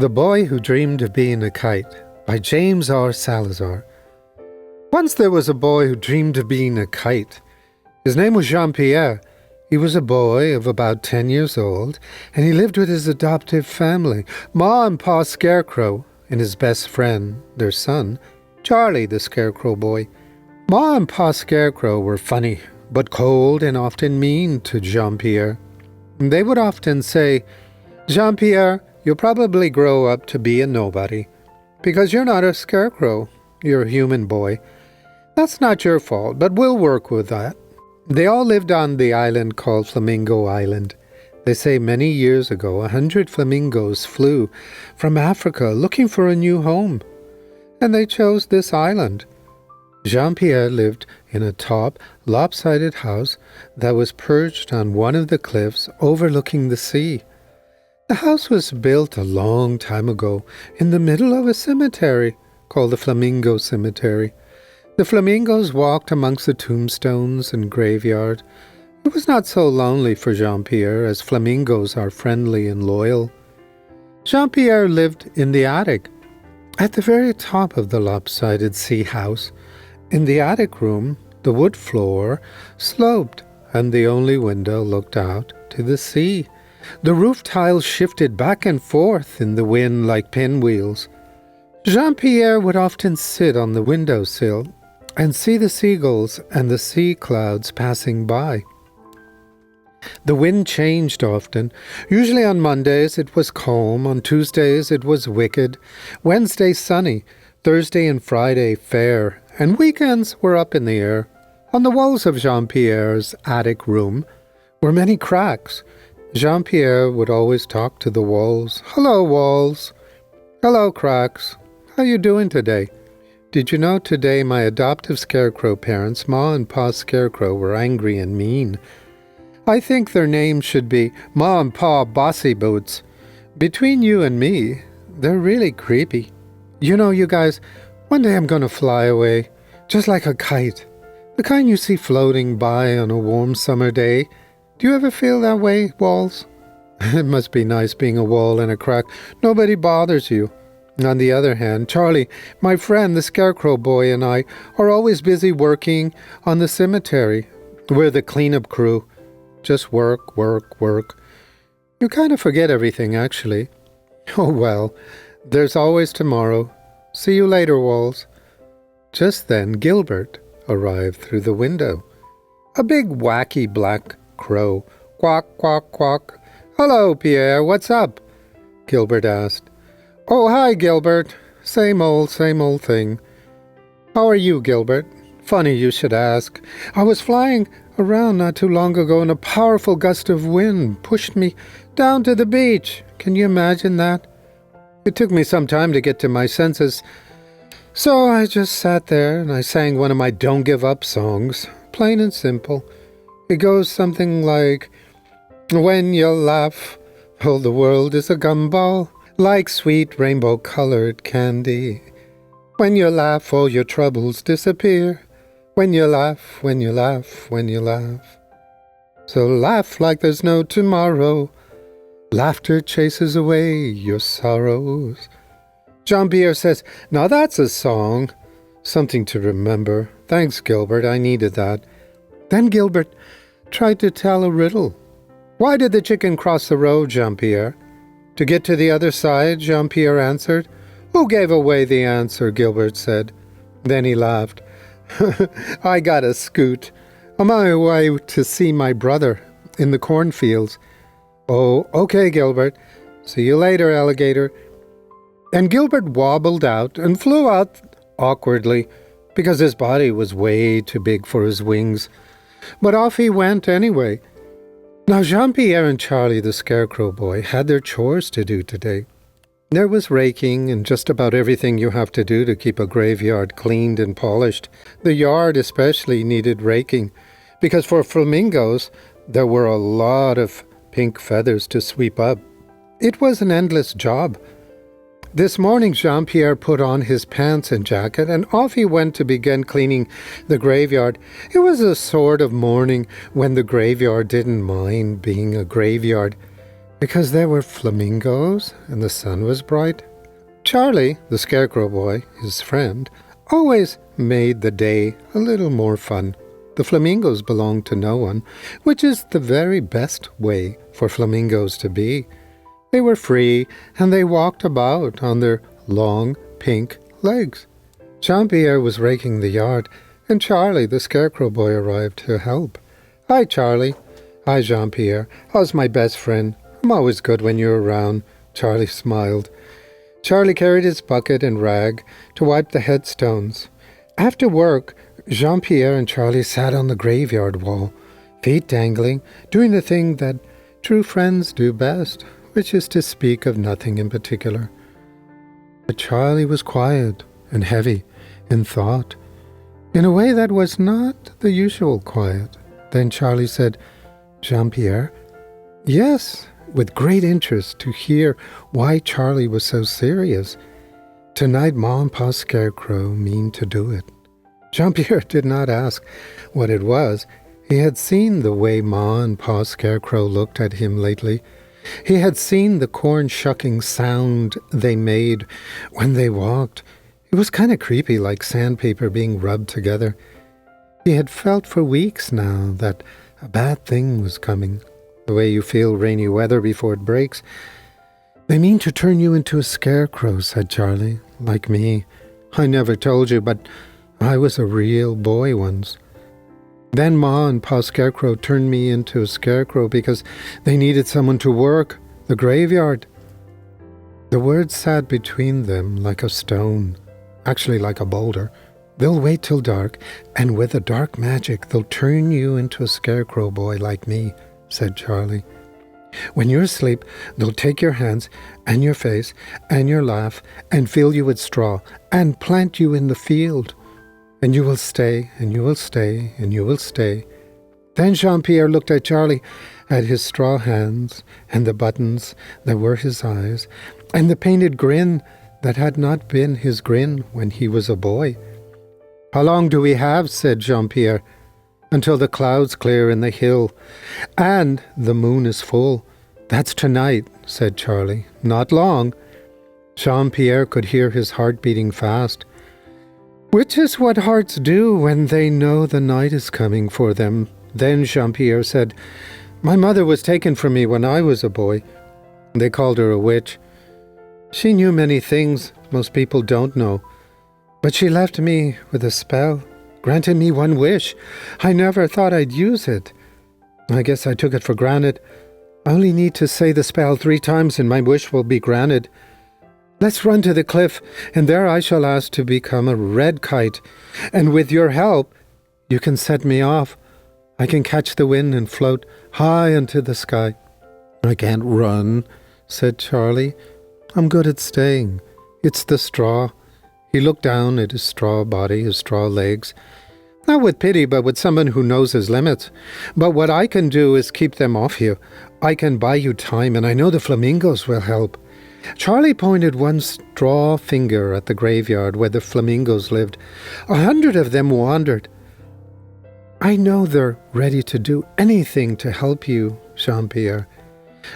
The Boy Who Dreamed of Being a Kite by James R. Salazar. Once there was a boy who dreamed of being a kite. His name was Jean-Pierre. He was a boy of about 10 years old, and he lived with his adoptive family, Ma and Pa Scarecrow, and his best friend, their son, Charlie the Scarecrow Boy. Ma and Pa Scarecrow were funny, but cold and often mean to Jean-Pierre. They would often say, "Jean-Pierre, you'll probably grow up to be a nobody, because you're not a scarecrow, you're a human boy. That's not your fault, but we'll work with that." They all lived on the island called Flamingo Island. They say many years ago 100 flamingos flew from Africa looking for a new home, and they chose this island. Jean-Pierre lived in a top, lopsided house that was perched on one of the cliffs overlooking the sea. The house was built a long time ago in the middle of a cemetery called the Flamingo Cemetery. The flamingos walked amongst the tombstones and graveyard. It was not so lonely for Jean-Pierre, as flamingos are friendly and loyal. Jean-Pierre lived in the attic, at the very top of the lopsided sea house. In the attic room, the wood floor sloped, and the only window looked out to the sea. The roof tiles shifted back and forth in the wind like pinwheels. Jean-Pierre would often sit on the windowsill and see the seagulls and the sea clouds passing by. The wind changed often. Usually on Mondays it was calm, on Tuesdays it was wicked, Wednesday sunny, Thursday and Friday fair, and weekends were up in the air. On the walls of Jean-Pierre's attic room were many cracks. Jean-Pierre would always talk to the walls. "Hello, walls. Hello, cracks. How you doing today? Did you know today my adoptive scarecrow parents, Ma and Pa Scarecrow, were angry and mean? I think their names should be Ma and Pa Bossy Boots. Between you and me, they're really creepy. You know, you guys, one day I'm going to fly away, just like a kite. The kind you see floating by on a warm summer day. Do you ever feel that way, walls? It must be nice being a wall in a crack. Nobody bothers you. On the other hand, Charlie, my friend, the Scarecrow Boy, and I are always busy working on the cemetery. We're the cleanup crew. Just work, work, work. You kind of forget everything, actually. Oh well, there's always tomorrow. See you later, walls." Just then Gilbert arrived through the window. A big, wacky black crow. "Quack, quack, quack. Hello, Pierre, what's up?" Gilbert asked. "Oh, hi, Gilbert. Same old thing. How are you, Gilbert? Funny you should ask. I was flying around not too long ago and a powerful gust of wind pushed me down to the beach. Can you imagine that? It took me some time to get to my senses, so I just sat there and I sang one of my Don't Give Up songs, plain and simple. It goes something like, "When you laugh, oh, the world is a gumball, like sweet rainbow-colored candy. When you laugh, all your troubles disappear. When you laugh, when you laugh, when you laugh. So laugh like there's no tomorrow. Laughter chases away your sorrows." Jean-Pierre says, "Now that's a song. Something to remember. Thanks, Gilbert. I needed that." Then Gilbert tried to tell a riddle. "Why did the chicken cross the road, Jean-Pierre?" "To get to the other side," Jean-Pierre answered. "Who gave away the answer?" Gilbert said. Then he laughed. "I got a scoot. On my way to see my brother in the cornfields." "Oh, okay, Gilbert. See you later, alligator." And Gilbert wobbled out and flew out awkwardly because his body was way too big for his wings. But off he went anyway. Now Jean-Pierre and Charlie the Scarecrow Boy had their chores to do today. There was raking and just about everything you have to do to keep a graveyard cleaned and polished. The yard especially needed raking, because for flamingos there were a lot of pink feathers to sweep up. It was an endless job. This morning Jean-Pierre put on his pants and jacket, and off he went to begin cleaning the graveyard. It was a sort of morning when the graveyard didn't mind being a graveyard. because there were flamingos and the sun was bright. Charlie, the Scarecrow Boy, his friend, always made the day a little more fun. The flamingos belonged to no one, which is the very best way for flamingos to be. They were free, and they walked about on their long, pink legs. Jean-Pierre was raking the yard, and Charlie, the Scarecrow Boy, arrived to help. "Hi, Charlie." "Hi, Jean-Pierre. How's my best friend? I'm always good when you're around." Charlie smiled. Charlie carried his bucket and rag to wipe the headstones. After work, Jean-Pierre and Charlie sat on the graveyard wall, feet dangling, doing the thing that true friends do best, which is to speak of nothing in particular. But Charlie was quiet and heavy in thought, in a way that was not the usual quiet. Then Charlie said, "Jean-Pierre?" "Yes," with great interest to hear why Charlie was so serious. "Tonight Ma and Pa Scarecrow mean to do it." Jean-Pierre did not ask what it was. He had seen the way Ma and Pa Scarecrow looked at him lately. He had seen the corn-shucking sound they made when they walked. It was kind of creepy, like sandpaper being rubbed together. He had felt for weeks now that a bad thing was coming, the way you feel rainy weather before it breaks. "They mean to turn you into a scarecrow," said Charlie, "like me. I never told you, but I was a real boy once. Then Ma and Pa Scarecrow turned me into a scarecrow because they needed someone to work the graveyard." The words sat between them like a stone, actually like a boulder. "They'll wait till dark, and with a dark magic they'll turn you into a scarecrow boy like me," said Charlie. "When you're asleep, they'll take your hands and your face and your laugh and fill you with straw and plant you in the field. And you will stay, and you will stay, and you will stay." Then Jean-Pierre looked at Charlie, at his straw hands, and the buttons that were his eyes, and the painted grin that had not been his grin when he was a boy. "How long do we have?" said Jean-Pierre. "Until the clouds clear in the hill, and the moon is full." "That's tonight," said Charlie. "Not long." Jean-Pierre could hear his heart beating fast, which is what hearts do when they know the night is coming for them. Then Jean-Pierre said, "My mother was taken from me when I was a boy. They called her a witch. She knew many things most people don't know, but she left me with a spell, granted me one wish. I never thought I'd use it. I guess I took it for granted. I only need to say the spell 3 times and my wish will be granted. Let's run to the cliff, and there I shall ask to become a red kite, and with your help you can set me off. I can catch the wind and float high into the sky." "I can't run," said Charlie. "I'm good at staying. It's the straw." He looked down at his straw body, his straw legs. "Not with pity, but with someone who knows his limits. But what I can do is keep them off you. I can buy you time, and I know the flamingos will help." Charlie pointed one straw finger at the graveyard where the flamingos lived. 100 of them wandered. "I know they're ready to do anything to help you, Jean-Pierre."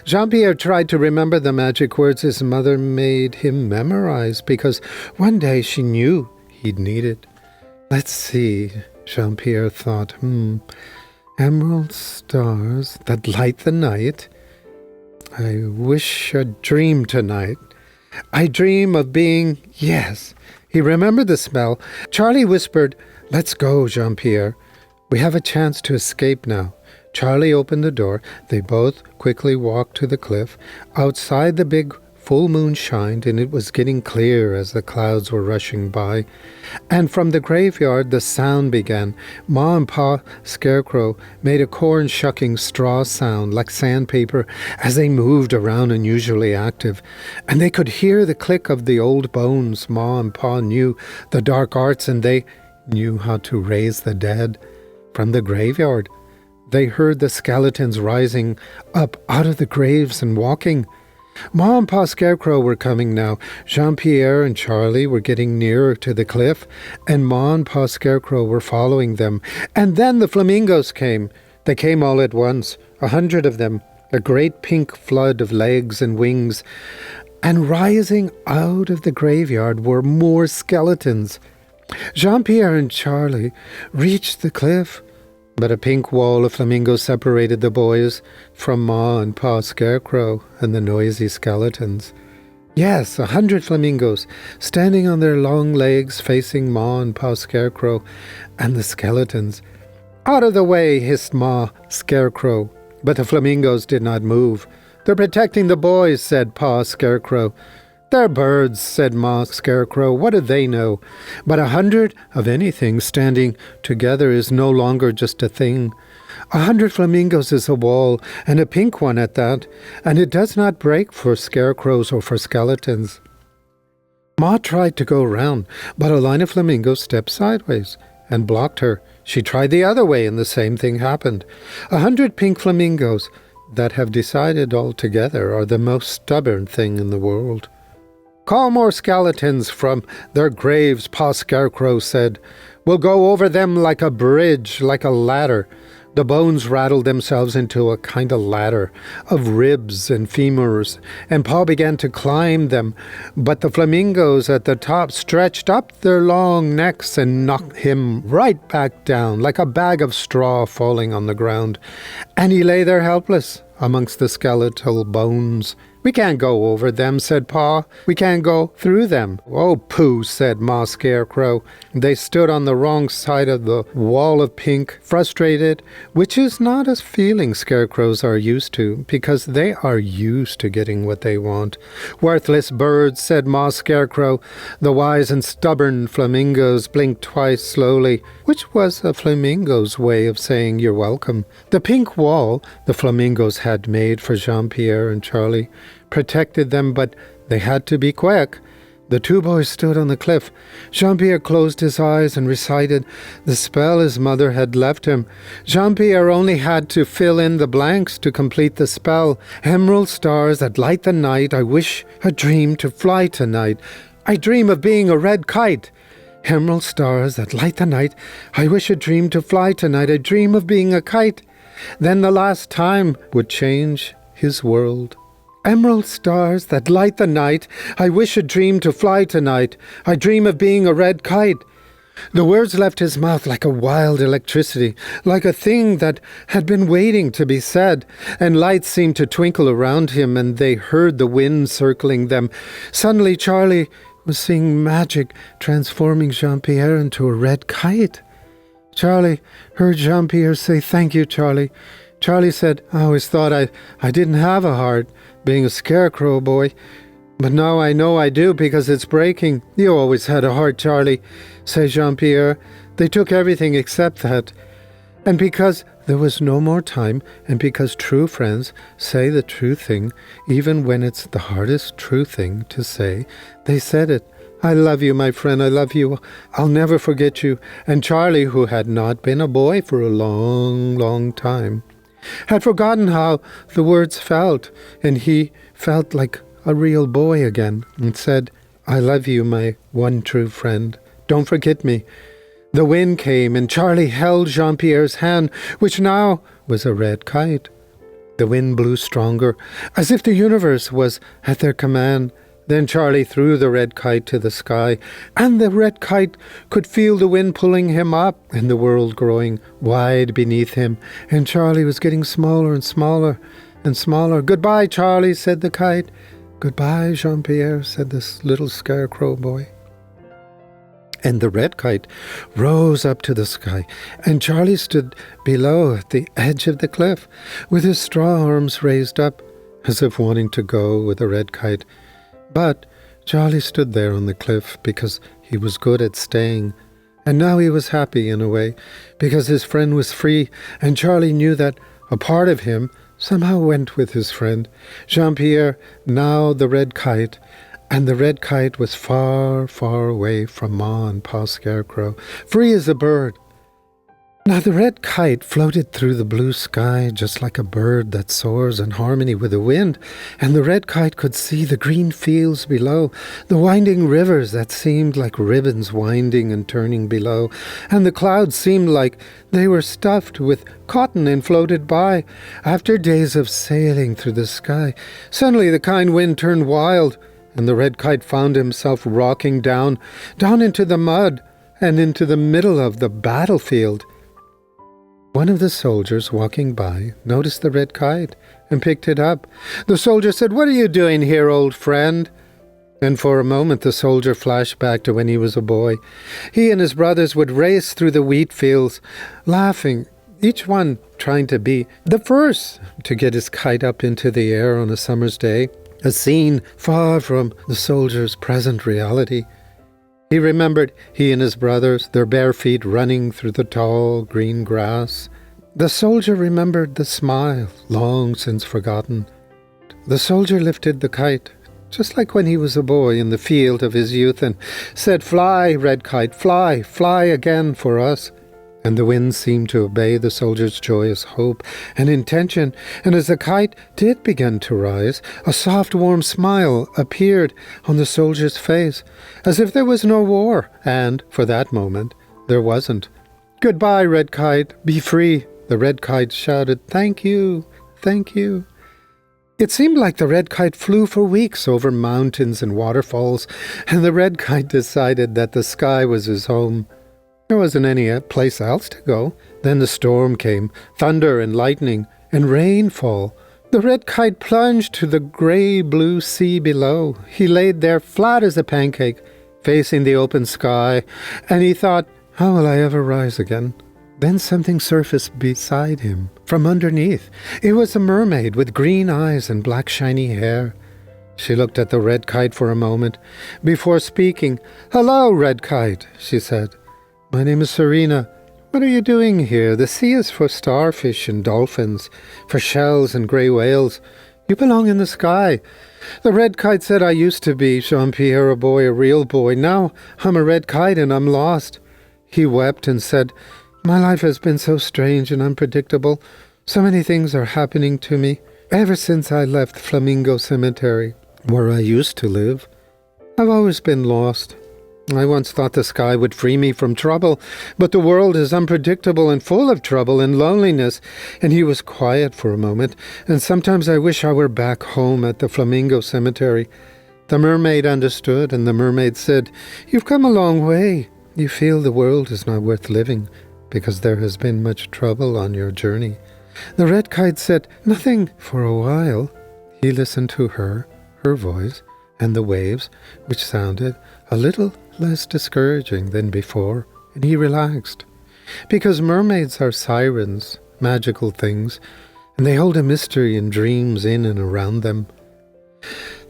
Jean-Pierre tried to remember the magic words his mother made him memorize, because one day she knew he'd need it. "Let's see," Jean-Pierre thought. "Emerald stars that light the night. I wish a dream tonight. I dream of being..." Yes, he remembered the smell. Charlie whispered, "Let's go, Jean-Pierre. We have a chance to escape now." Charlie opened the door. They both quickly walked to the cliff. Outside, the big full moon shined, and it was getting clear as the clouds were rushing by. And from the graveyard the sound began. Ma and Pa Scarecrow made a corn-shucking straw sound like sandpaper as they moved around, unusually active. And they could hear the click of the old bones. Ma and Pa knew the dark arts, and they knew how to raise the dead. From the graveyard, they heard the skeletons rising up out of the graves and walking. Ma and Pa Scarecrow were coming now. Jean-Pierre and Charlie were getting nearer to the cliff, and Ma and Pa Scarecrow were following them. And then the flamingos came. They came all at once, 100 of them. a great pink flood of legs and wings, and rising out of the graveyard were more skeletons. Jean-Pierre and Charlie reached the cliff, but a pink wall of flamingos separated the boys from Ma and Pa Scarecrow and the noisy skeletons. Yes, 100 flamingos, standing on their long legs facing Ma and Pa Scarecrow and the skeletons. "Out of the way," hissed Ma Scarecrow, but the flamingos did not move. "They're protecting the boys," said Pa Scarecrow. "They're birds," said Ma Scarecrow. "What do they know?" But 100 of anything standing together is no longer just a thing. 100 flamingos is a wall, and a pink one at that, and it does not break for scarecrows or for skeletons. Ma tried to go round, but a line of flamingos stepped sideways and blocked her. She tried the other way, and the same thing happened. 100 pink flamingos that have decided altogether are the most stubborn thing in the world. "Call more skeletons from their graves," Pa Scarecrow said. "We'll go over them like a bridge, like a ladder." The bones rattled themselves into a kind of ladder of ribs and femurs, and Pa began to climb them, but the flamingos at the top stretched up their long necks and knocked him right back down, like a bag of straw falling on the ground, and he lay there helpless amongst the skeletal bones. "We can't go over them," said Pa. "We can't go through them." "Oh, pooh," said Ma Scarecrow. They stood on the wrong side of the wall of pink, frustrated, which is not a feeling scarecrows are used to, because they are used to getting what they want. "Worthless birds," said Ma Scarecrow. The wise and stubborn flamingos blinked twice slowly, which was a flamingo's way of saying you're welcome. The pink wall the flamingos had made for Jean-Pierre and Charlie protected them, but they had to be quick. The two boys stood on the cliff. Jean-Pierre closed his eyes and recited the spell his mother had left him. Jean-Pierre only had to fill in the blanks to complete the spell. "Emerald stars that light the night, I wish a dream to fly tonight. I dream of being a red kite." "Emerald stars that light the night, I wish a dream to fly tonight. I dream of being a kite." Then the last time would change his world. "Emerald stars that light the night, I wish a dream to fly tonight. I dream of being a red kite." The words left his mouth like a wild electricity, like a thing that had been waiting to be said, and lights seemed to twinkle around him, and they heard the wind circling them. Suddenly Charlie was seeing magic transforming Jean-Pierre into a red kite. Charlie heard Jean-Pierre say, "Thank you, Charlie." Charlie said, "I always thought I didn't have a heart, being a scarecrow boy. But now I know I do because it's breaking." "You always had a heart, Charlie," said Jean-Pierre. "They took everything except that." And because there was no more time, and because true friends say the true thing, even when it's the hardest true thing to say, they said it. "I love you, my friend, I love you. I'll never forget you." And Charlie, who had not been a boy for a long, long time, had forgotten how the words felt, and he felt like a real boy again, and said, "I love you, my one true friend. Don't forget me." The wind came, and Charlie held Jean-Pierre's hand, which now was a red kite. The wind blew stronger, as if the universe was at their command. Then Charlie threw the red kite to the sky, and the red kite could feel the wind pulling him up and the world growing wide beneath him, and Charlie was getting smaller and smaller and smaller. "Goodbye, Charlie," said the kite. "Goodbye, Jean-Pierre," said this little scarecrow boy. And the red kite rose up to the sky, and Charlie stood below at the edge of the cliff, with his straw arms raised up, as if wanting to go with the red kite. But Charlie stood there on the cliff because he was good at staying, and now he was happy in a way, because his friend was free, and Charlie knew that a part of him somehow went with his friend. Jean-Pierre, now the red kite, and the red kite was far, far away from Ma and Pa Scarecrow, free as a bird. Now the red kite floated through the blue sky just like a bird that soars in harmony with the wind, and the red kite could see the green fields below, the winding rivers that seemed like ribbons winding and turning below, and the clouds seemed like they were stuffed with cotton and floated by. After days of sailing through the sky, suddenly the kind wind turned wild, and the red kite found himself rocking down into the mud and into the middle of the battlefield. One of the soldiers walking by noticed the red kite and picked it up. The soldier said, "What are you doing here, old friend?" And for a moment the soldier flashed back to when he was a boy. He and his brothers would race through the wheat fields, laughing, each one trying to be the first to get his kite up into the air on a summer's day, a scene far from the soldier's present reality. He remembered he and his brothers, their bare feet running through the tall green grass. The soldier remembered the smile, long since forgotten. The soldier lifted the kite, just like when he was a boy in the field of his youth, and said, "Fly, red kite, fly, fly again for us." And the wind seemed to obey the soldier's joyous hope and intention, and as the kite did begin to rise, a soft, warm smile appeared on the soldier's face, as if there was no war, and, for that moment, there wasn't. "Goodbye, red kite, be free," the red kite shouted. "Thank you, thank you." It seemed like the red kite flew for weeks over mountains and waterfalls, and the red kite decided that the sky was his home. There wasn't any place else to go. Then the storm came, thunder and lightning and rainfall. The red kite plunged to the grey-blue sea below. He laid there flat as a pancake, facing the open sky, and he thought, "How will I ever rise again?" Then something surfaced beside him, from underneath. It was a mermaid with green eyes and black shiny hair. She looked at the red kite for a moment before speaking. "Hello, red kite," she said. "My name is Serena. What are you doing here? The sea is for starfish and dolphins, for shells and grey whales. You belong in the sky." The red kite said, "I used to be, Jean-Pierre, a boy, a real boy. Now I'm a red kite and I'm lost." He wept and said, "My life has been so strange and unpredictable. So many things are happening to me. Ever since I left Flamingo Cemetery, where I used to live, I've always been lost. I once thought the sky would free me from trouble, but the world is unpredictable and full of trouble and loneliness." And he was quiet for a moment. "And sometimes I wish I were back home at the Flamingo Cemetery." The mermaid understood, and the mermaid said, "You've come a long way. You feel the world is not worth living because there has been much trouble on your journey." The red kite said nothing for a while. He listened to her voice, and the waves, which sounded a little less discouraging than before, and he relaxed. Because mermaids are sirens, magical things, and they hold a mystery and dreams in and around them.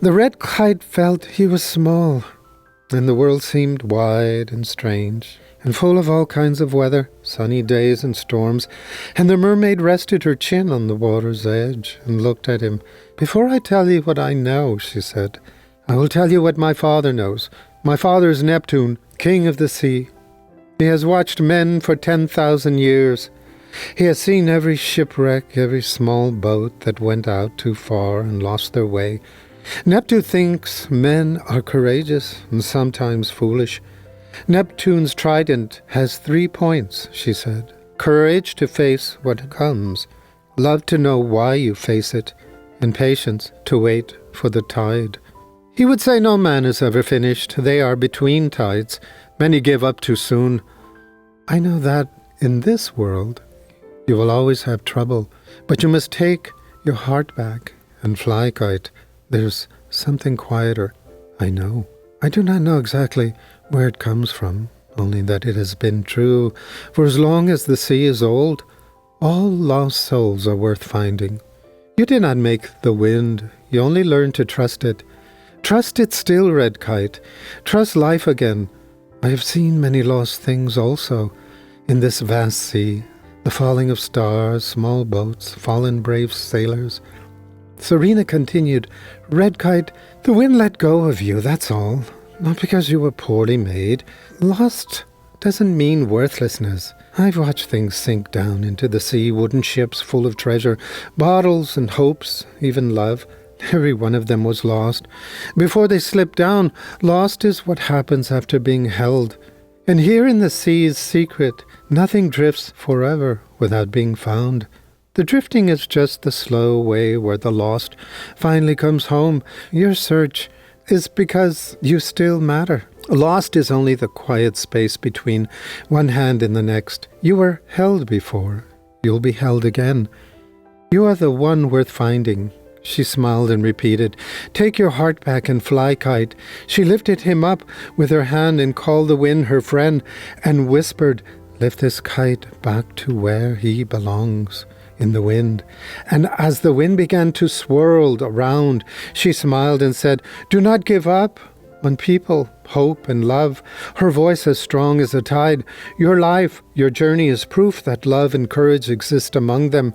The red kite felt he was small, and the world seemed wide and strange, and full of all kinds of weather, sunny days and storms, and the mermaid rested her chin on the water's edge and looked at him. "Before I tell you what I know," she said, "I will tell you what my father knows. My father is Neptune, king of the sea. He has watched men for 10,000 years. He has seen every shipwreck, every small boat that went out too far and lost their way. Neptune thinks men are courageous and sometimes foolish. Neptune's trident has 3 points," she said. "Courage to face what comes, love to know why you face it, and patience to wait for the tide. He would say no man is ever finished. They are between tides. Many give up too soon. I know that in this world you will always have trouble, but you must take your heart back and fly, Kite. There's something quieter, I know. I do not know exactly where it comes from, only that it has been true for as long as the sea is old. All lost souls are worth finding. You did not make the wind, you only learned to trust it. Trust it still, red kite. Trust life again. I have seen many lost things also in this vast sea. The falling of stars, small boats, fallen brave sailors." Serena continued, "Red kite, the wind let go of you, that's all. Not because you were poorly made. Lost doesn't mean worthlessness. I've watched things sink down into the sea, wooden ships full of treasure, bottles and hopes, even love. Every one of them was lost. Before they slipped down, lost is what happens after being held. And here in the sea's secret, nothing drifts forever without being found. The drifting is just the slow way where the lost finally comes home. Your search is because you still matter. Lost is only the quiet space between one hand and the next. You were held before. You'll be held again. You are the one worth finding. She smiled and repeated, "Take your heart back and fly, Kite." She lifted him up with her hand and called the wind her friend and whispered, "Lift this kite back to where he belongs, in the wind." And as the wind began to swirl around, she smiled and said, "Do not give up on people, hope and love." Her voice as strong as a tide. Your life, your journey is proof that love and courage exist among them.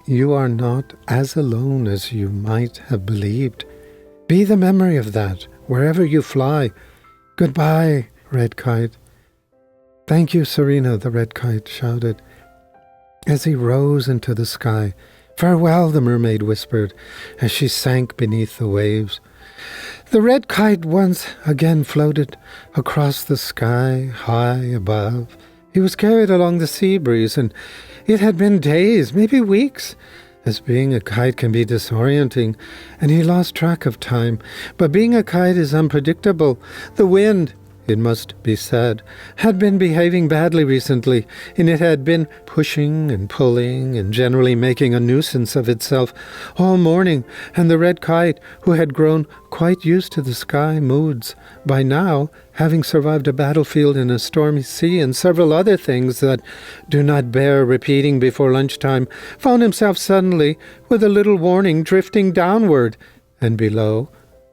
You are not as alone as you might have believed. Be the memory of that wherever you fly. Goodbye, Red Kite. Thank you, Serena, the Red Kite shouted as he rose into the sky. Farewell, the mermaid whispered as she sank beneath the waves. The Red Kite once again floated across the sky, high above. He was carried along the sea breeze, and it had been days, maybe weeks, as being a kite can be disorienting, and he lost track of time. But being a kite is unpredictable. The wind, it must be said, had been behaving badly recently, and it had been pushing and pulling and generally making a nuisance of itself all morning, and the Red Kite, who had grown quite used to the sky moods by now, having survived a battlefield in a stormy sea and several other things that do not bear repeating before lunchtime, found himself suddenly, with a little warning, drifting downward, and below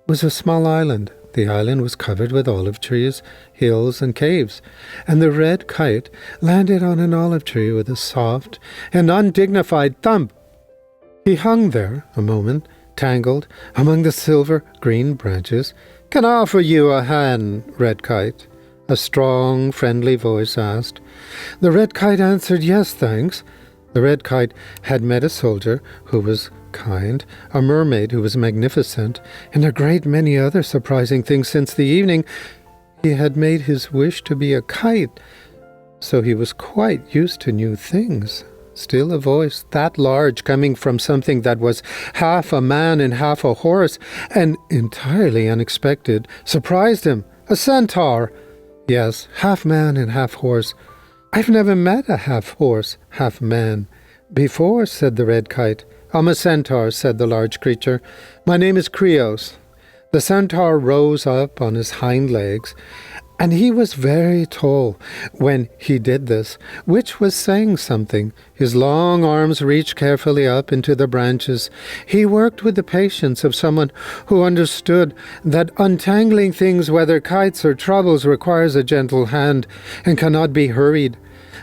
was a small island. The island was covered with olive trees, hills, and caves, and the Red Kite landed on an olive tree with a soft and undignified thump. He hung there a moment, tangled among the silver-green branches. "Can I offer you a hand, Red Kite?" a strong, friendly voice asked. The Red Kite answered, "Yes, thanks." The Red Kite had met a soldier who was kind, a mermaid who was magnificent, and a great many other surprising things since the evening he had made his wish to be a kite, so he was quite used to new things. Still, a voice that large coming from something that was half a man and half a horse, and entirely unexpected, surprised him. A centaur! Yes, half man and half horse. "I've never met a half horse, half man before," said the Red Kite. "I'm a centaur," said the large creature. "My name is Krios." The centaur rose up on his hind legs, and he was very tall when he did this, which was saying something. His long arms reached carefully up into the branches. He worked with the patience of someone who understood that untangling things, whether kites or troubles, requires a gentle hand and cannot be hurried.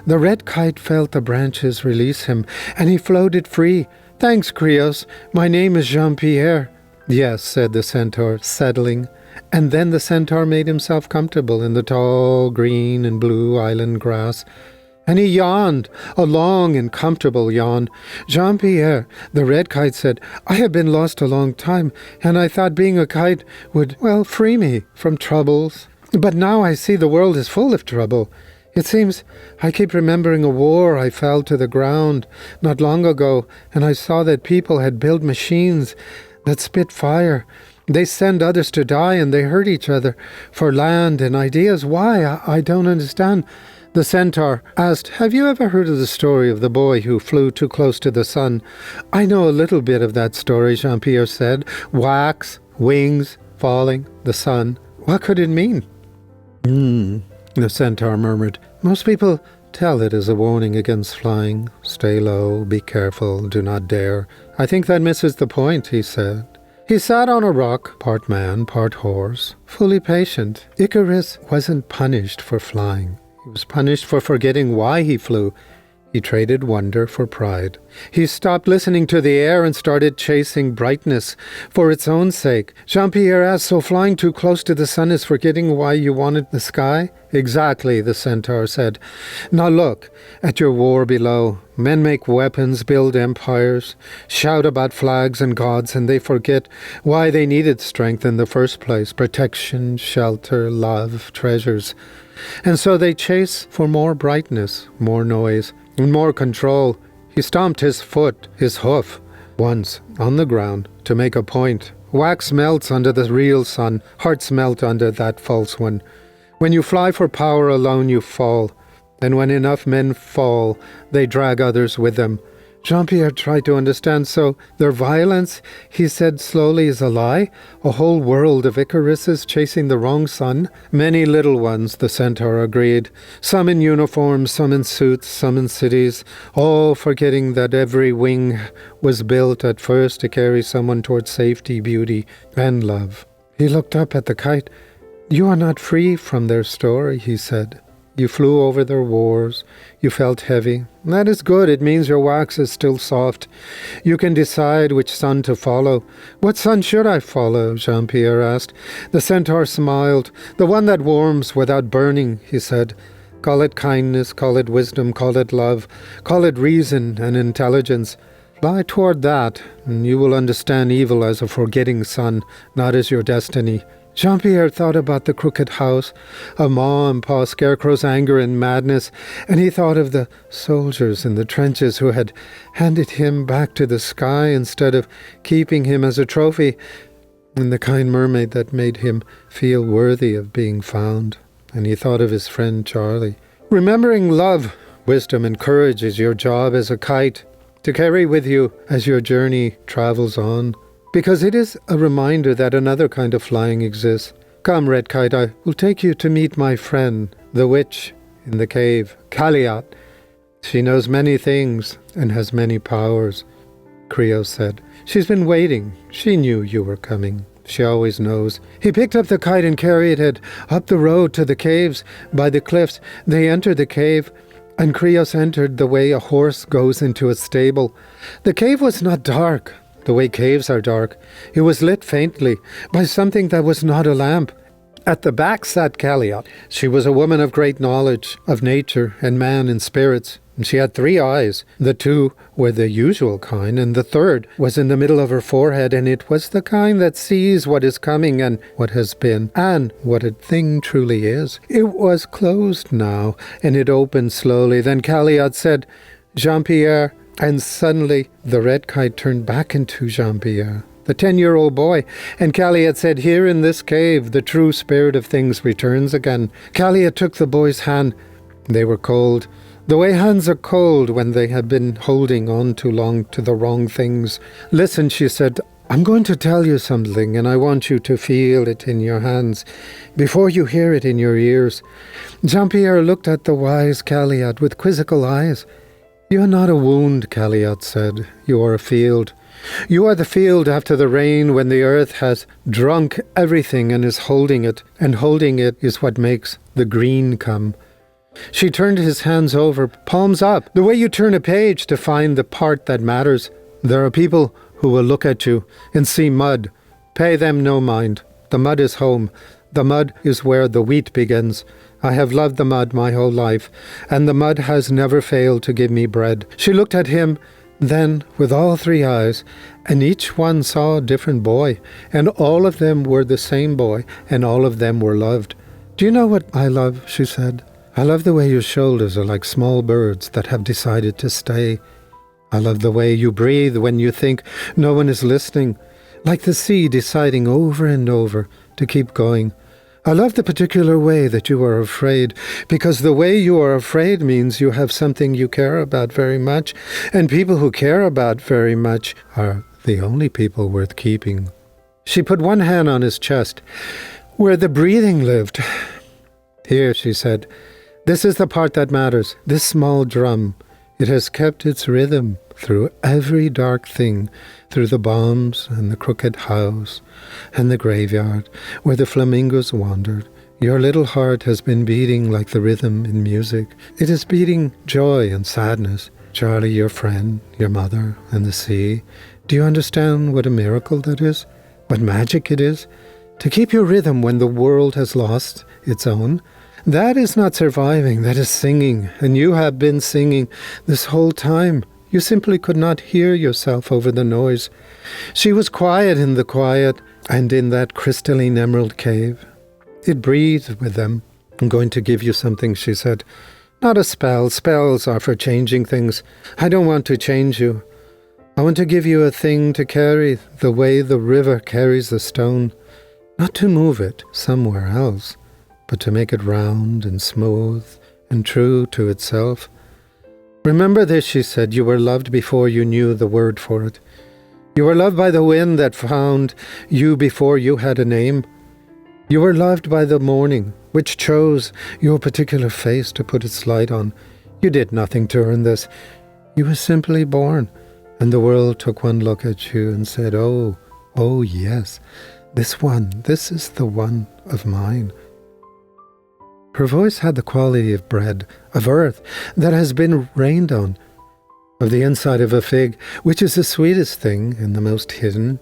The Red Kite felt the branches release him, and he floated free. "Thanks, Krios. My name is Jean-Pierre." "Yes," said the centaur, settling. And then the centaur made himself comfortable in the tall green and blue island grass, and he yawned, a long and comfortable yawn. "Jean-Pierre," the Red Kite said, "I have been lost a long time, and I thought being a kite would, free me from troubles. But now I see the world is full of trouble. It seems I keep remembering a war I fell to the ground not long ago, and I saw that people had built machines that spit fire. They send others to die, and they hurt each other for land and ideas. Why? I don't understand." The centaur asked, "Have you ever heard of the story of the boy who flew too close to the sun?" "I know a little bit of that story," Jean-Pierre said. "Wax, wings, falling, the sun. What could it mean?" The centaur murmured. "Most people tell it as a warning against flying. Stay low, be careful, do not dare. I think that misses the point," he said. He sat on a rock, part man, part horse, fully patient. Icarus wasn't punished for flying. He was punished for forgetting why he flew. He traded wonder for pride. He stopped listening to the air and started chasing brightness for its own sake. Jean-Pierre asked, "So flying too close to the sun is forgetting why you wanted the sky?" "Exactly," the centaur said. "Now look at your war below. Men make weapons, build empires, shout about flags and gods, and they forget why they needed strength in the first place. Protection, shelter, love, treasures. And so they chase for more brightness, more noise, and more control." He stomped his foot, his hoof, once on the ground to make a point. Wax melts under the real sun. Hearts melt under that false one. When you fly for power alone, you fall. And when enough men fall, they drag others with them. Jean-Pierre tried to understand. "So their violence," he said slowly, "is a lie? A whole world of Icaruses chasing the wrong sun?" "Many little ones," the centaur agreed. "Some in uniforms, some in suits, some in cities, all forgetting that every wing was built at first to carry someone towards safety, beauty, and love." He looked up at the kite. "You are not free from their story," he said. "You flew over their wars. You felt heavy. That is good. It means your wax is still soft. You can decide which sun to follow." "What sun should I follow?" Jean-Pierre asked. The centaur smiled. "The one that warms without burning," he said. "Call it kindness, call it wisdom, call it love, call it reason and intelligence. Fly toward that, and you will understand evil as a forgetting sun, not as your destiny." Jean-Pierre thought about the crooked house, of Ma and Pa Scarecrow's anger and madness, and he thought of the soldiers in the trenches who had handed him back to the sky instead of keeping him as a trophy, and the kind mermaid that made him feel worthy of being found. And he thought of his friend Charlie. Remembering love, wisdom, and courage is your job as a kite, to carry with you as your journey travels on. Because it is a reminder that another kind of flying exists. Come, Red Kite, I will take you to meet my friend, the witch in the cave, Kaliat. She knows many things and has many powers, Creo said. She's been waiting. She knew you were coming. She always knows. He picked up the kite and carried it up the road to the caves by the cliffs. They entered the cave, and Creos entered the way a horse goes into a stable. The cave was not dark, the way caves are dark. It was lit faintly by something that was not a lamp. At the back sat Kaliot. She was a woman of great knowledge of nature and man and spirits. And she had 3 eyes. The 2 were the usual kind, and the 3rd was in the middle of her forehead, and it was the kind that sees what is coming and what has been, and what a thing truly is. It was closed now, and it opened slowly. Then Kaliot said, "Jean-Pierre," and suddenly the red kite turned back into Jean-Pierre, the 10-year-old boy, and Kaliot said, "Here in this cave, the true spirit of things returns again." Kaliot took the boy's hand. They were cold. The way hands are cold when they have been holding on too long to the wrong things. "Listen," she said, "I'm going to tell you something, and I want you to feel it in your hands before you hear it in your ears." Jean-Pierre looked at the wise Kaliot with quizzical eyes. "You are not a wound," Kaliot said. "You are a field. You are the field after the rain when the earth has drunk everything and is holding it, and holding it is what makes the green come." She turned his hands over, palms up, the way you turn a page to find the part that matters. "There are people who will look at you and see mud. Pay them no mind. The mud is home. The mud is where the wheat begins. I have loved the mud my whole life, and the mud has never failed to give me bread." She looked at him then with all 3 eyes, and each one saw a different boy, and all of them were the same boy, and all of them were loved. "Do you know what I love?" she said. "I love the way your shoulders are like small birds that have decided to stay. I love the way you breathe when you think no one is listening, like the sea deciding over and over to keep going. I love the particular way that you are afraid, because the way you are afraid means you have something you care about very much, and people who care about very much are the only people worth keeping." She put one hand on his chest, where the breathing lived. "Here," she said, "this is the part that matters, this small drum. It has kept its rhythm through every dark thing, through the bombs and the crooked house and the graveyard where the flamingos wandered. Your little heart has been beating like the rhythm in music. It is beating joy and sadness. Charlie, your friend, your mother, and the sea. Do you understand what a miracle that is? What magic it is? To keep your rhythm when the world has lost its own? That is not surviving, that is singing. And you have been singing this whole time. You simply could not hear yourself over the noise. She was quiet in the quiet and in that crystalline emerald cave. It breathed with them. I'm going to give you something, she said. Not a spell. Spells are for changing things. I don't want to change you. I want to give you a thing to carry the way the river carries the stone. Not to move it somewhere else, but to make it round and smooth and true to itself. Remember this, she said. You were loved before you knew the word for it. You were loved by the wind that found you before you had a name. You were loved by the morning, which chose your particular face to put its light on. You did nothing to earn this. You were simply born, and the world took one look at you and said, oh, yes, this is the one of mine. Her voice had the quality of bread, of earth that has been rained on, of the inside of a fig, which is the sweetest thing and the most hidden.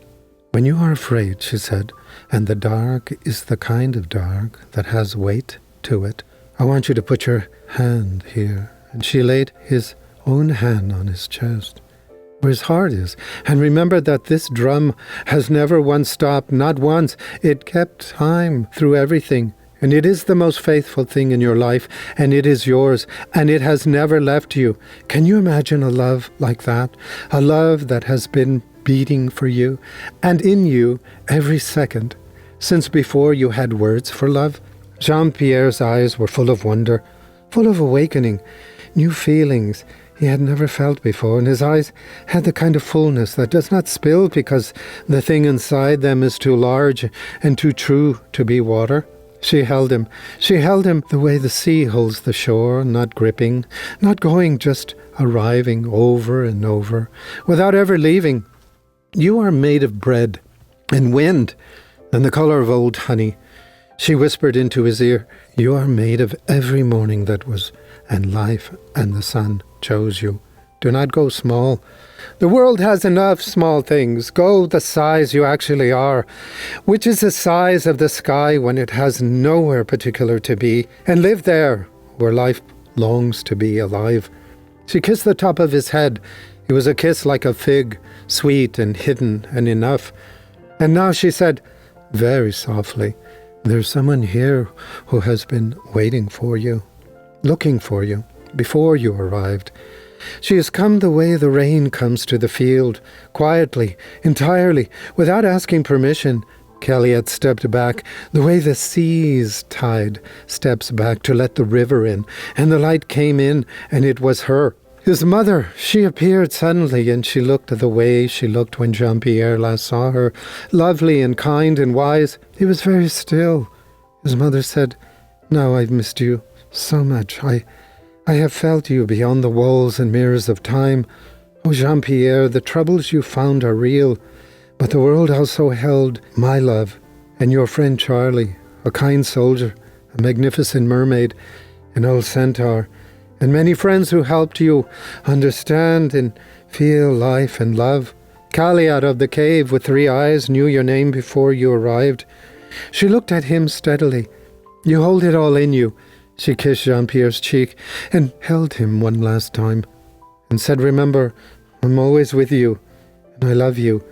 When you are afraid, she said, and the dark is the kind of dark that has weight to it, I want you to put your hand here. And she laid his own hand on his chest, where his heart is. And remember that this drum has never once stopped, not once. It kept time through everything. And it is the most faithful thing in your life, and it is yours, and it has never left you. Can you imagine a love like that? A love that has been beating for you, and in you every second, since before you had words for love? Jean-Pierre's eyes were full of wonder, full of awakening, new feelings he had never felt before, and his eyes had the kind of fullness that does not spill because the thing inside them is too large and too true to be water. She held him the way the sea holds the shore, not gripping, not going, just arriving over and over, without ever leaving. You are made of bread and wind and the color of old honey. She whispered into his ear, you are made of every morning that was, and life and the sun chose you. Do not go small. The world has enough small things. Go the size you actually are, which is the size of the sky when it has nowhere particular to be, and live there where life longs to be alive. She kissed the top of his head. It was a kiss like a fig, sweet and hidden and enough. And now she said, very softly, there's someone here who has been waiting for you, looking for you, before you arrived. She has come the way the rain comes to the field, quietly, entirely, without asking permission. Kelly had stepped back, the way the sea's tide steps back to let the river in, and the light came in, and it was her. His mother, she appeared suddenly, and she looked the way she looked when Jean-Pierre last saw her, lovely and kind and wise. He was very still. His mother said, now I've missed you so much. I have felt you beyond the walls and mirrors of time. Oh, Jean-Pierre, the troubles you found are real, but the world also held my love and your friend Charlie, a kind soldier, a magnificent mermaid, an old centaur, and many friends who helped you understand and feel life and love. Kaliat of the cave with 3 eyes knew your name before you arrived. She looked at him steadily. You hold it all in you. She kissed Jean-Pierre's cheek and held him one last time and said, remember, I'm always with you and I love you.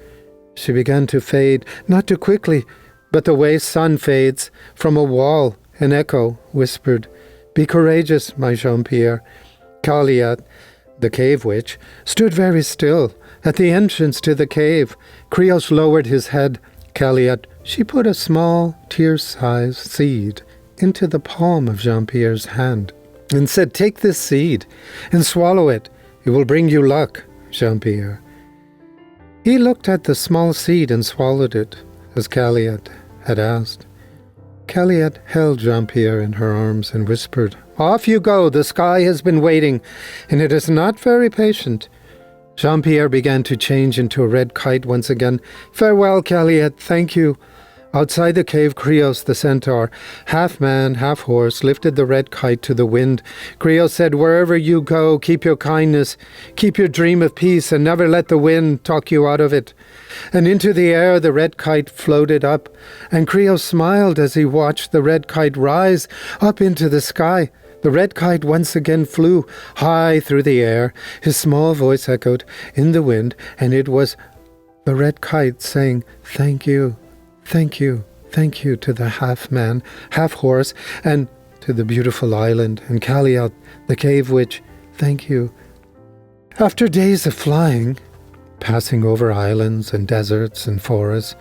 She began to fade, not too quickly, but the way sun fades from a wall. An echo whispered, be courageous, my Jean-Pierre. Kaliat, the cave witch, stood very still at the entrance to the cave. Krios lowered his head. Kaliat, she put a small, tear-sized seed into the palm of Jean-Pierre's hand and said, take this seed and swallow it. It will bring you luck, Jean-Pierre. He looked at the small seed and swallowed it, as Kaliat had asked. Kaliat held Jean-Pierre in her arms and whispered, off you go, the sky has been waiting, and it is not very patient. Jean-Pierre began to change into a red kite once again. Farewell, Kaliat, thank you. Outside the cave, Krios the centaur, half man, half horse, lifted the red kite to the wind. Krios said, "Wherever you go, keep your kindness, keep your dream of peace, and never let the wind talk you out of it." And into the air the red kite floated up, and Krios smiled as he watched the red kite rise up into the sky. The red kite once again flew high through the air. His small voice echoed in the wind, and it was the red kite saying, "Thank you. Thank you, thank you to the half-man, half-horse, and to the beautiful island, and Kaliat, the cave witch, thank you." After days of flying, passing over islands and deserts and forests,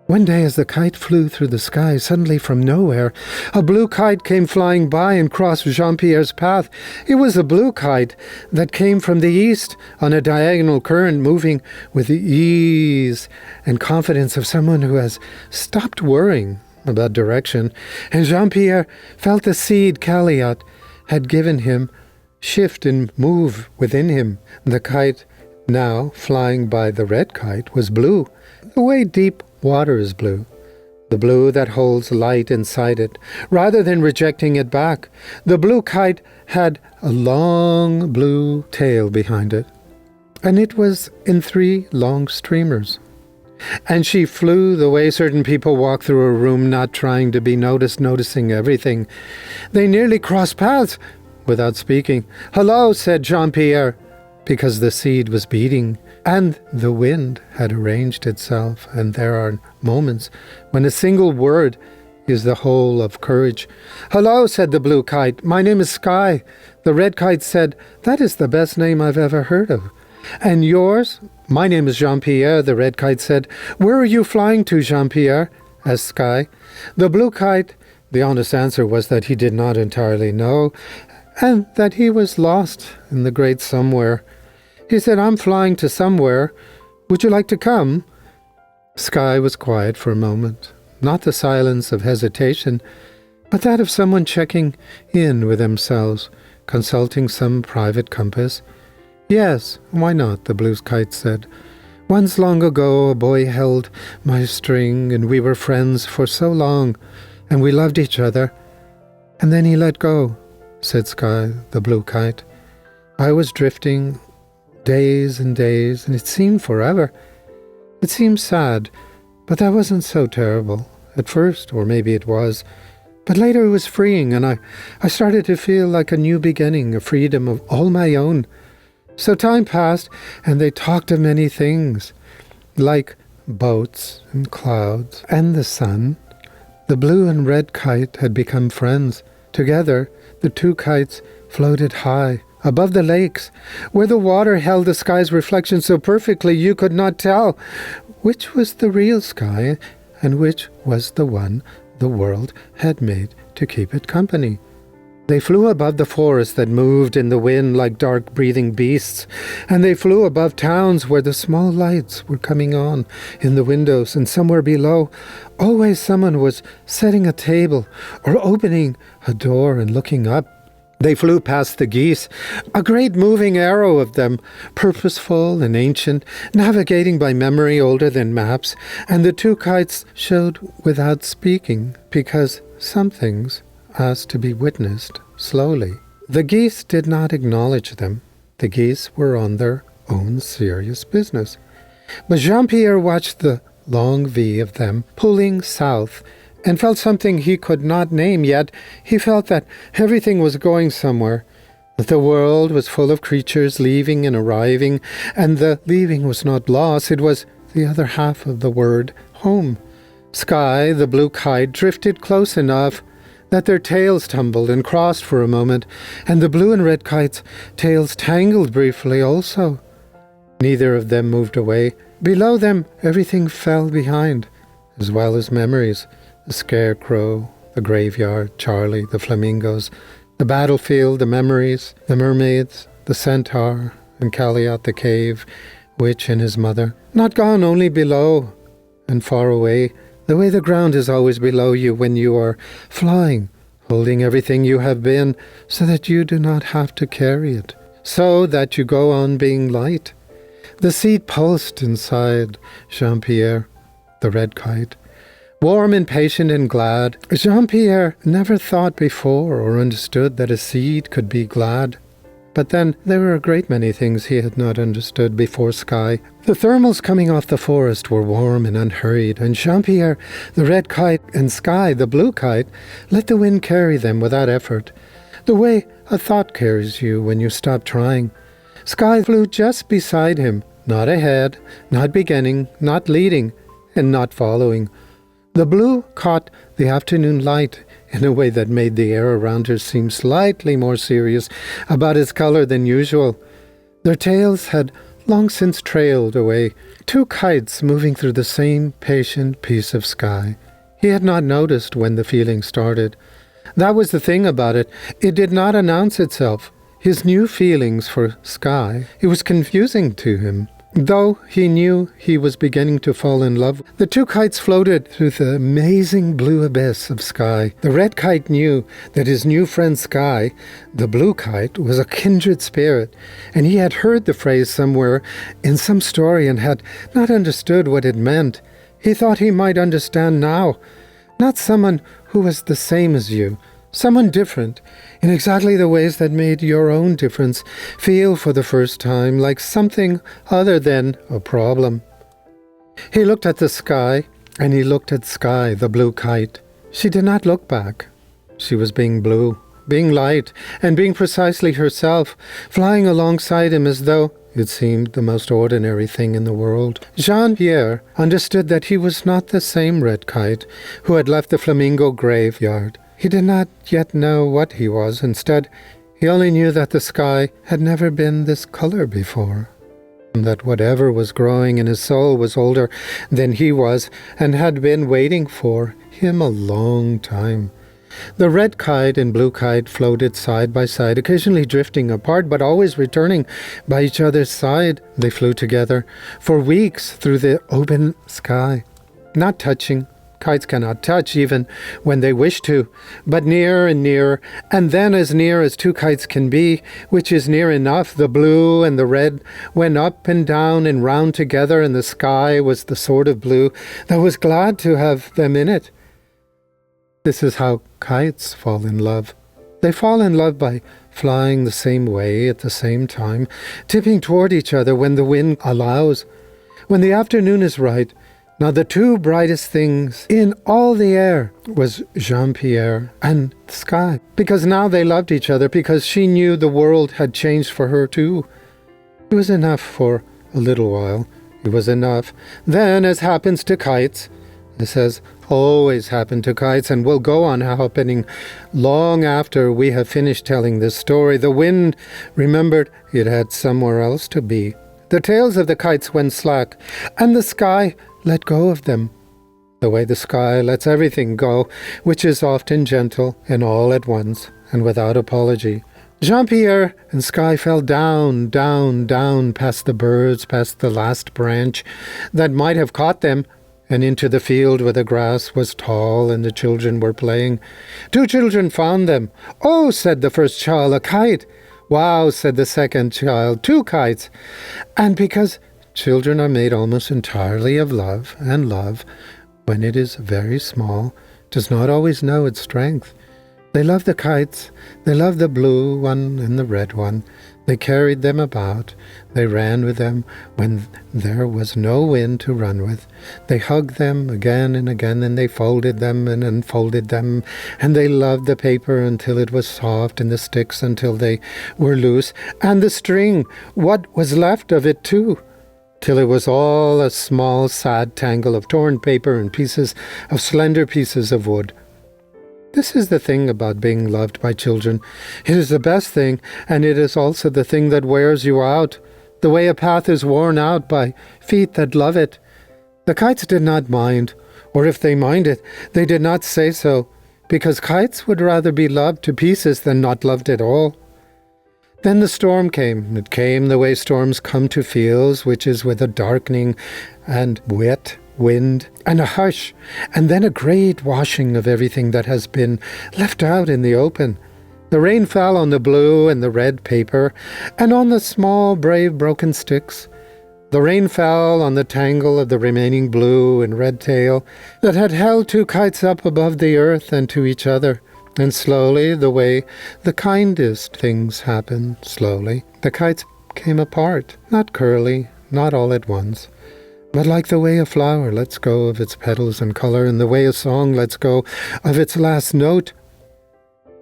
one day as the kite flew through the sky, suddenly from nowhere, a blue kite came flying by and crossed Jean-Pierre's path. It was a blue kite that came from the east on a diagonal current, moving with the ease and confidence of someone who has stopped worrying about direction. And Jean-Pierre felt the seed Kaliat had given him shift and move within him. The kite, now flying by the red kite, was blue, the way deep water is blue, the blue that holds light inside it, rather than rejecting it back. The blue kite had a long blue tail behind it, and it was in 3 long streamers. And she flew the way certain people walk through a room, not trying to be noticed, noticing everything. They nearly crossed paths without speaking. "Hello," said Jean-Pierre, because the seed was beating, and the wind had arranged itself, and there are moments when a single word is the whole of courage. "Hello," said the blue kite. "My name is Sky." The red kite said, "That is the best name I've ever heard of." "And yours?" "My name is Jean-Pierre," the red kite said. "Where are you flying to, Jean-Pierre?" asked Sky. The blue kite, the honest answer was that he did not entirely know, and that he was lost in the great somewhere. He said, "I'm flying to somewhere. Would you like to come?" Sky was quiet for a moment, not the silence of hesitation, but that of someone checking in with themselves, consulting some private compass. "Yes, why not?" the blue kite said. "Once long ago a boy held my string, and we were friends for so long, and we loved each other. And then he let go," said Sky, the blue kite. "I was drifting days and days, and it seemed forever. It seemed sad, but that wasn't so terrible at first, or maybe it was. But later it was freeing, and I started to feel like a new beginning, a freedom of all my own. So time passed, and they talked of many things, like boats and clouds and the sun. The blue and red kite had become friends. Together, the 2 kites floated high above the lakes, where the water held the sky's reflection so perfectly you could not tell which was the real sky and which was the one the world had made to keep it company. They flew above the forest that moved in the wind like dark breathing beasts, and they flew above towns where the small lights were coming on in the windows, and somewhere below always someone was setting a table or opening a door and looking up. They flew past the geese, a great moving arrow of them, purposeful and ancient, navigating by memory older than maps, and the 2 kites showed without speaking, because some things asked to be witnessed slowly. The geese did not acknowledge them. The geese were on their own serious business. But Jean-Pierre watched the long V of them pulling south, and felt something he could not name, yet he felt that everything was going somewhere, that the world was full of creatures leaving and arriving, and the leaving was not loss, it was the other half of the word home. Sky, the blue kite, drifted close enough that their tails tumbled and crossed for a moment, and the blue and red kite's tails tangled briefly also. Neither of them moved away. Below them everything fell behind, as well as memories. The scarecrow, the graveyard, Charlie, the flamingos, the battlefield, the memories, the mermaids, the centaur, and Kaliat the cave, witch and his mother. Not gone, only below and far away, the way the ground is always below you when you are flying, holding everything you have been, so that you do not have to carry it, so that you go on being light. The seed pulsed inside Jean-Pierre, the red kite. Warm and patient and glad, Jean-Pierre never thought before or understood that a seed could be glad. But then there were a great many things he had not understood before Sky. The thermals coming off the forest were warm and unhurried, and Jean-Pierre, the red kite, and Sky, the blue kite, let the wind carry them without effort, the way a thought carries you when you stop trying. Sky flew just beside him, not ahead, not beginning, not leading, and not following. The blue caught the afternoon light in a way that made the air around her seem slightly more serious about its color than usual. Their tails had long since trailed away, two kites moving through the same patient piece of sky. He had not noticed when the feeling started. That was the thing about it. It did not announce itself. His new feelings for Sky, it was confusing to him. Though he knew he was beginning to fall in love, the two kites floated through the amazing blue abyss of Sky. The red kite knew that his new friend Sky, the blue kite, was a kindred spirit, and he had heard the phrase somewhere in some story and had not understood what it meant. He thought he might understand now. Not someone who was the same as you, someone different, in exactly the ways that made your own difference feel for the first time like something other than a problem. He looked at the sky, and he looked at Sky, the blue kite. She did not look back. She was being blue, being light, and being precisely herself, flying alongside him as though it seemed the most ordinary thing in the world. Jean-Pierre understood that he was not the same red kite who had left the flamingo graveyard. He did not yet know what he was. Instead, he only knew that the sky had never been this color before, and that whatever was growing in his soul was older than he was and had been waiting for him a long time. The red kite and blue kite floated side by side, occasionally drifting apart, but always returning by each other's side. They flew together for weeks through the open sky, not touching. Kites cannot touch even when they wish to, but near and near, and then as near as two kites can be, which is near enough. The blue and the red went up and down and round together, and the sky was the sort of blue that was glad to have them in it. This is how kites fall in love. They fall in love by flying the same way at the same time, tipping toward each other when the wind allows, when the afternoon is right. Now the two brightest things in all the air was Jean-Pierre and Sky, because now they loved each other, because she knew the world had changed for her too. It was enough for a little while. It was enough. Then, as happens to kites, this has always happened to kites and will go on happening long after we have finished telling this story, the wind remembered it had somewhere else to be. The tails of the kites went slack, and the sky let go of them, the way the sky lets everything go, which is often gentle and all at once and without apology. Jean-Pierre and Sky fell down, down, down, past the birds, past the last branch that might have caught them, and into the field where the grass was tall and the children were playing. Two children found them. "Oh," said the first child, "a kite." "Wow," said the second child, "two kites." And because children are made almost entirely of love, and love, when it is very small, does not always know its strength. They love the kites. They love the blue one and the red one. They carried them about. They ran with them when there was no wind to run with. They hugged them again and again, and they folded them and unfolded them, and they loved the paper until it was soft, and the sticks until they were loose, and the string, what was left of it too, till it was all a small, sad tangle of torn paper and pieces of slender pieces of wood. This is the thing about being loved by children. It is the best thing, and it is also the thing that wears you out, the way a path is worn out by feet that love it. The kites did not mind, or if they minded, they did not say so, because kites would rather be loved to pieces than not loved at all. Then the storm came. It came the way storms come to fields, which is with a darkening and wet wind and a hush, and then a great washing of everything that has been left out in the open. The rain fell on the blue and the red paper, and on the small, brave, broken sticks. The rain fell on the tangle of the remaining blue and red tail that had held two kites up above the earth and to each other. And slowly, the way the kindest things happen, slowly, the kites came apart, not curly, not all at once, but like the way a flower lets go of its petals and color, and the way a song lets go of its last note.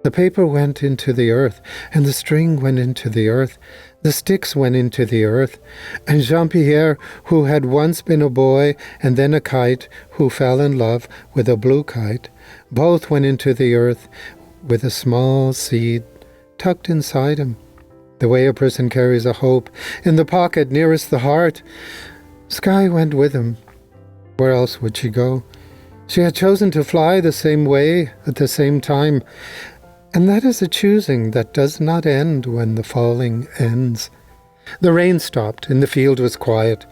The paper went into the earth, and the string went into the earth, the sticks went into the earth, and Jean-Pierre, who had once been a boy and then a kite, who fell in love with a blue kite, both went into the earth with a small seed tucked inside him. The way a person carries a hope in the pocket nearest the heart. Sky went with him. Where else would she go? She had chosen to fly the same way at the same time. And that is a choosing that does not end when the falling ends. The rain stopped and the field was quiet.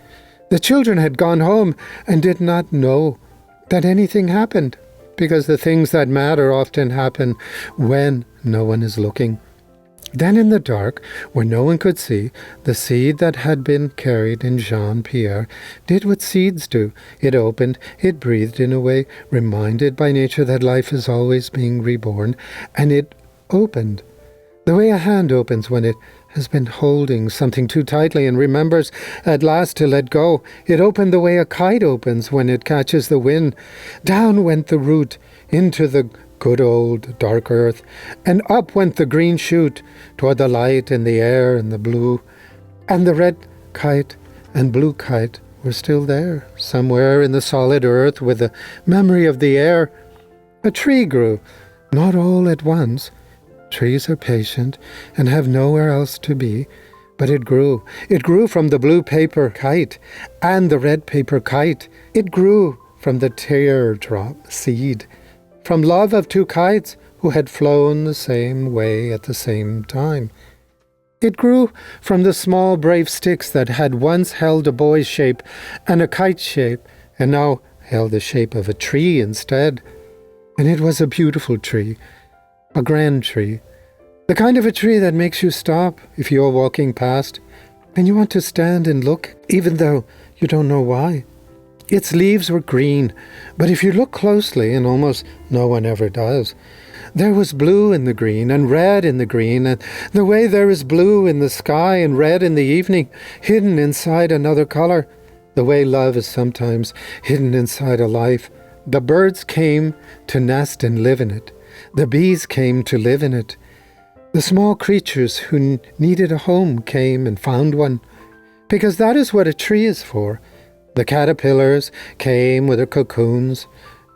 The children had gone home and did not know that anything happened, because the things that matter often happen when no one is looking. Then in the dark, where no one could see, the seed that had been carried in Jean-Pierre did what seeds do. It opened, it breathed in a way, reminded by nature that life is always being reborn, and it opened. The way a hand opens when it has been holding something too tightly and remembers at last to let go. It opened the way a kite opens when it catches the wind. Down went the root into the good old dark earth, and up went the green shoot toward the light and the air and the blue. And the red kite and blue kite were still there, somewhere in the solid earth with the memory of the air. A tree grew, not all at once. Trees are patient and have nowhere else to be, but it grew. It grew from the blue paper kite and the red paper kite. It grew from the teardrop seed, from love of two kites who had flown the same way at the same time. It grew from the small brave sticks that had once held a boy's shape and a kite shape, and now held the shape of a tree instead. And it was a beautiful tree, a grand tree, the kind of a tree that makes you stop if you are walking past, and you want to stand and look, even though you don't know why. Its leaves were green, but if you look closely, and almost no one ever does, there was blue in the green and red in the green, and the way there is blue in the sky and red in the evening, hidden inside another color, the way love is sometimes hidden inside a life. The birds came to nest and live in it. The bees came to live in it. The small creatures who needed a home came and found one, because that is what a tree is for. The caterpillars came with their cocoons,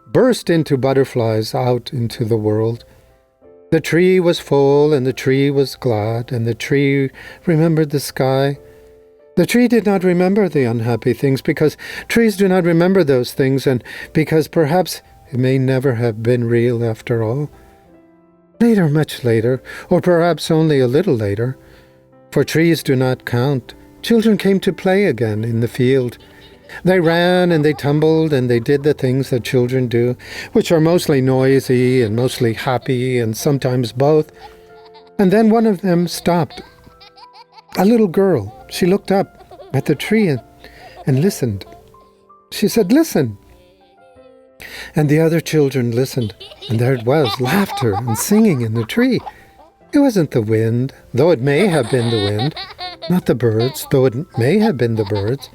burst into butterflies out into the world. The tree was full, and the tree was glad, and the tree remembered the sky. The tree did not remember the unhappy things, because trees do not remember those things, and because perhaps it may never have been real after all. Later, much later, or perhaps only a little later, for trees do not count, children came to play again in the field. They ran and they tumbled and they did the things that children do, which are mostly noisy and mostly happy and sometimes both. And then one of them stopped. A little girl. She looked up at the tree and listened. She said, "Listen." And the other children listened, and there it was, laughter and singing in the tree. It wasn't the wind, though it may have been the wind, not the birds, though it may have been the birds.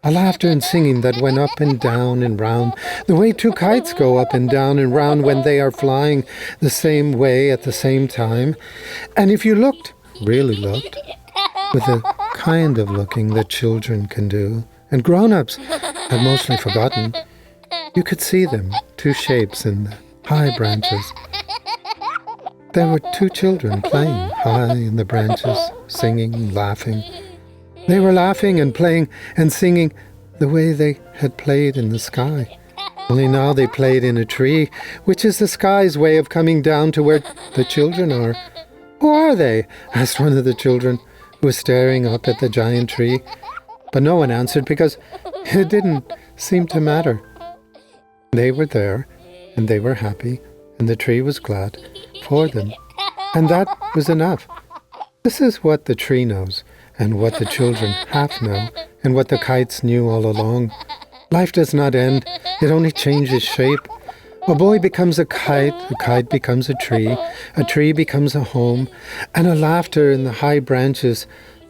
A laughter and singing that went up and down and round, the way two kites go up and down and round when they are flying the same way at the same time. And if you looked, really looked, with the kind of looking that children can do, and grown-ups have mostly forgotten, you could see them, two shapes in the high branches. There were two children playing high in the branches, singing, laughing. They were laughing and playing and singing the way they had played in the sky. Only now they played in a tree, which is the sky's way of coming down to where the children are. "Who are they?" asked one of the children, who was staring up at the giant tree. But no one answered because it didn't seem to matter. They were there, and they were happy, and the tree was glad for them. And that was enough. This is what the tree knows, and what the children half know, and what the kites knew all along. Life does not end, it only changes shape. A boy becomes a kite becomes a tree becomes a home, and a laughter in the high branches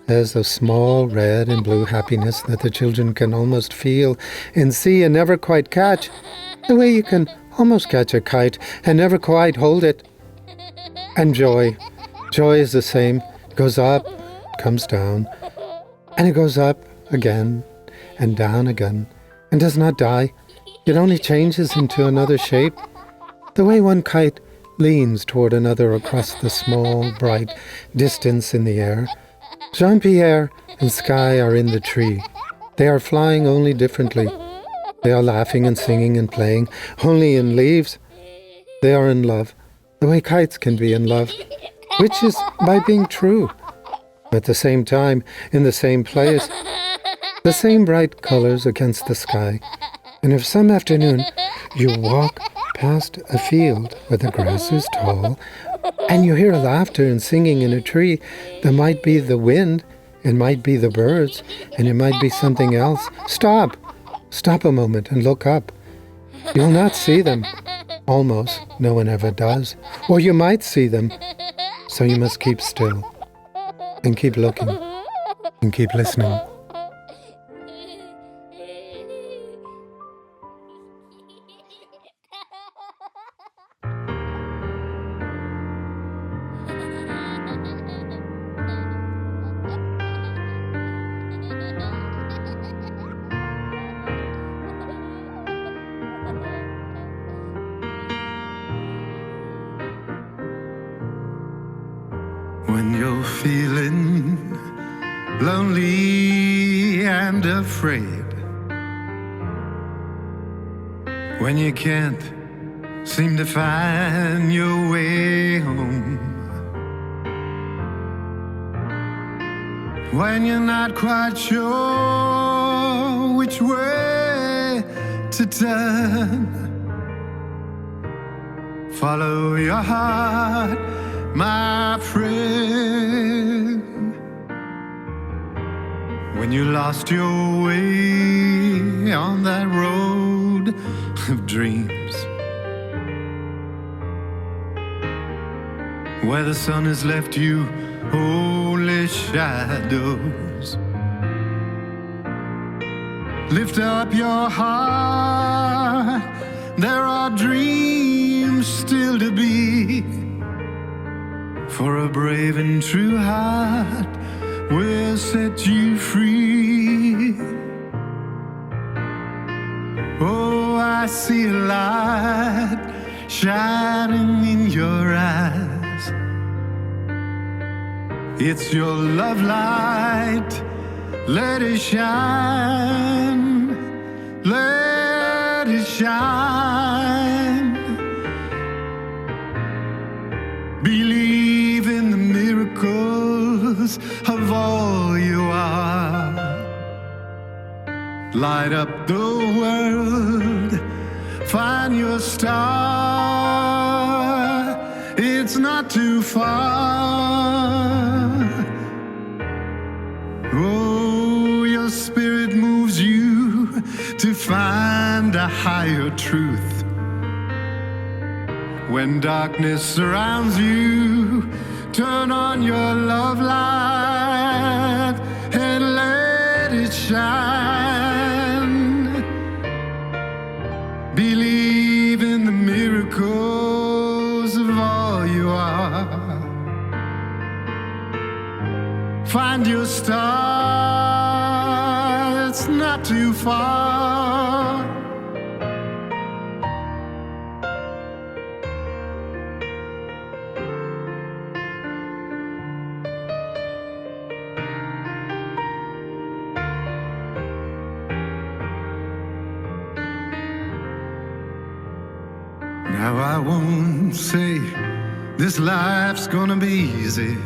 as a small red and blue happiness that the children can almost feel and see and never quite catch, the way you can almost catch a kite and never quite hold it. And joy is the same. It goes up, comes down, and it goes up again and down again, and does not die. It only changes into another shape, the way one kite leans toward another across the small, bright distance in the air. Jean-Pierre and Sky are in the tree. They are flying only differently. They are laughing and singing and playing, only in leaves. They are in love, the way kites can be in love, which is by being true. At the same time, in the same place, the same bright colors against the sky. And if some afternoon you walk past a field where the grass is tall, and you hear laughter and singing in a tree, there might be the wind, it might be the birds, and it might be something else. Stop a moment and look up. You will not see them. Almost no one ever does. Or you might see them. So you must keep still and keep looking and keep listening. When you're feeling lonely and afraid, when you can't seem to find your way home, when you're not quite sure which way to turn, follow your heart, my friend. When you lost your way on that road of dreams, where the sun has left you only shadows, lift up your heart, there are dreams still to be. For a brave and true heart will set you free. Oh, I see a light shining in your eyes. It's your love light. Let it shine. Let it shine. Believe in the miracles of all you are. Light up the world, find your star. It's not too far. Oh, your spirit moves you to find a higher truth. When darkness surrounds you, turn on your love light and let it shine. Believe in the miracles of all you are. Find your star, it's not too far. Now I won't say this life's gonna be easy,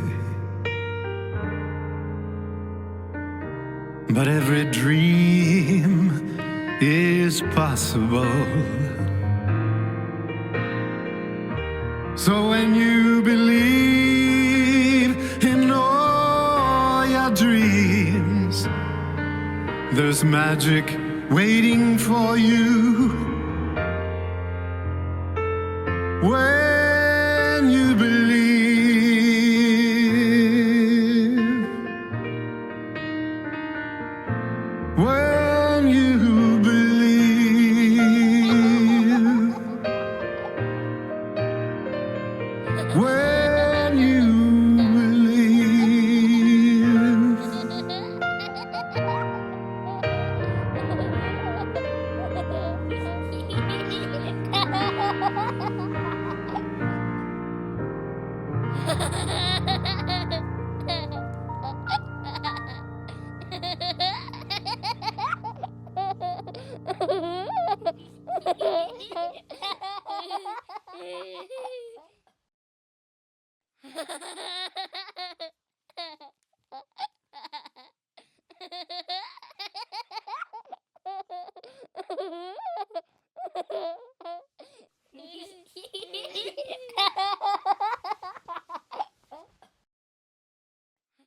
but every dream is possible. So when you believe in all your dreams, There's magic waiting for you when you believe. When you believe. When you believe.